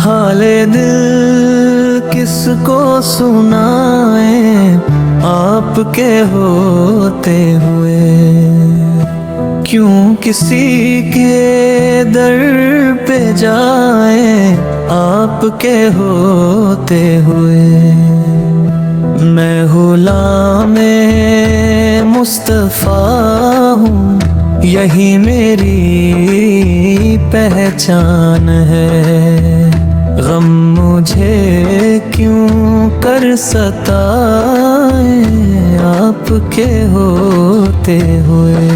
حالے دل کس کو سنائیں آپ کے ہوتے ہوئے، کیوں کسی کے در پہ جائیں آپ کے ہوتے ہوئے۔ میں غلام مصطفیٰ ہوں، یہی میری پہچان ہے، غم مجھے کیوں کر ستائے آپ کے ہوتے ہوئے۔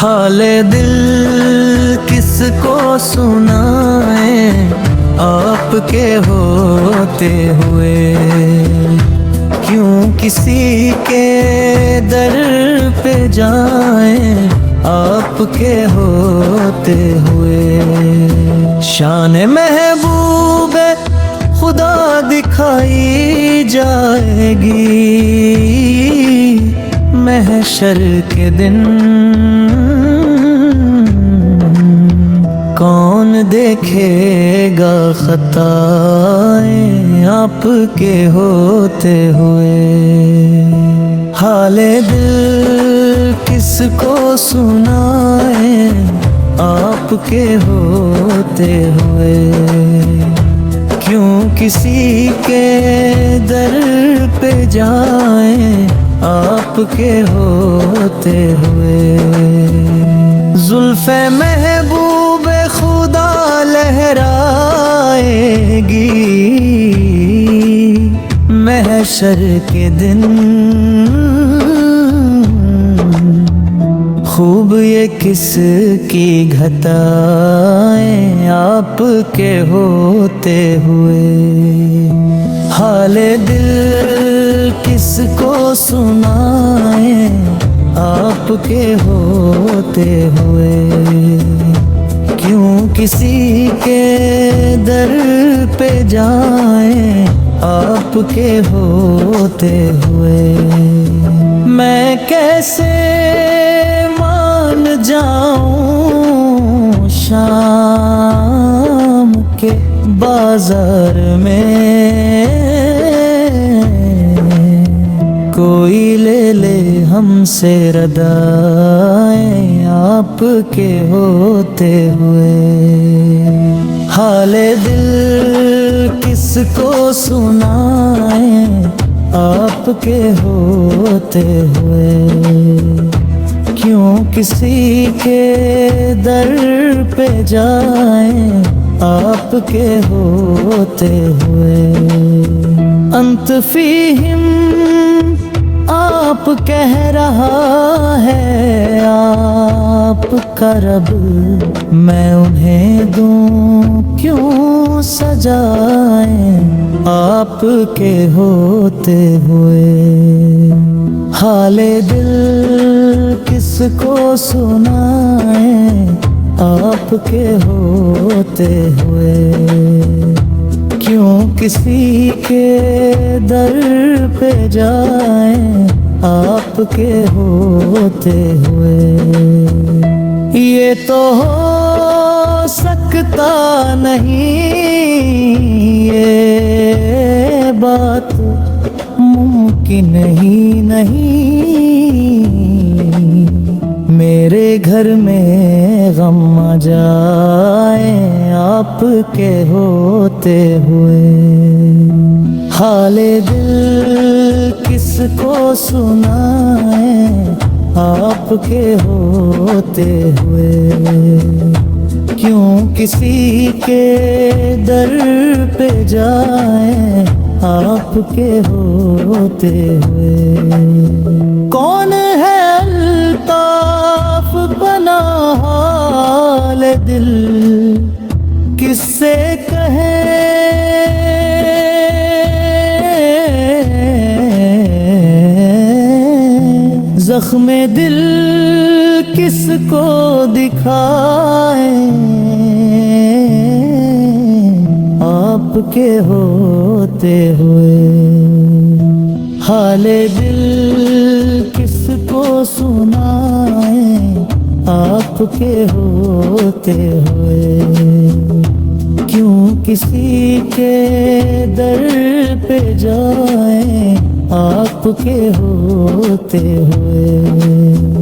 حال دل کس کو سنائیں آپ کے ہوتے ہوئے، کیوں کسی کے در پہ جائیں آپ کے ہوتے ہوئے۔ شان محبوب خدا دکھائی جائے گی محشر کے دن، کون دیکھے گا خطائیں آپ کے ہوتے ہوئے۔ حال دل کس کو سنائیں آپ کے ہوتے ہوئے، کیوں کسی کے در پہ جائیں آپ کے ہوتے ہوئے۔ زلف محبوب خدا لہرائے گی محشر کے دن، خوب یہ کس کی گھٹائیں آپ کے ہوتے ہوئے۔ حال دل کس کو سنائیں آپ کے ہوتے ہوئے، کیوں کسی کے در پہ جائیں آپ کے ہوتے ہوئے۔ میں کیسے مان جاؤں شام کے بازار میں، کوئی لے لے ہم سے ردائیں آپ کے ہوتے ہوئے۔ حال دل کس کو سنائیں آپ کے ہوتے ہوئے، کیوں کسی کے در پہ جائیں آپ کے ہوتے ہوئے۔ انت فیہم آپ کہہ رہا ہے آپ کا رب، میں انہیں دوں کیوں سجائیں آپ کے ہوتے ہوئے۔ حال دل کس کو سنائیں آپ کے ہوتے ہوئے، کیوں کسی کے در پہ جائیں آپ کے ہوتے ہوئے۔ یہ تو ہو سکتا نہیں، یہ بات ممکن ہی نہیں، میرے گھر میں غم آ جائے آپ کے ہوتے ہوئے۔ حال دل کس کو سنائیں آپ کے ہوتے ہوئے، کیوں کسی کے در پہ جائیں آپ کے ہوتے ہوئے۔ کون ہے الطاف بنا حال دل، کس سے کہیں زخم دل کس کو دکھائیں آپ کے ہوتے ہوئے۔ حال دل کس کو سنائیں آپ کے ہوتے ہوئے، کیوں کسی کے در پہ جائیں آپ کے ہوتے ہوئے۔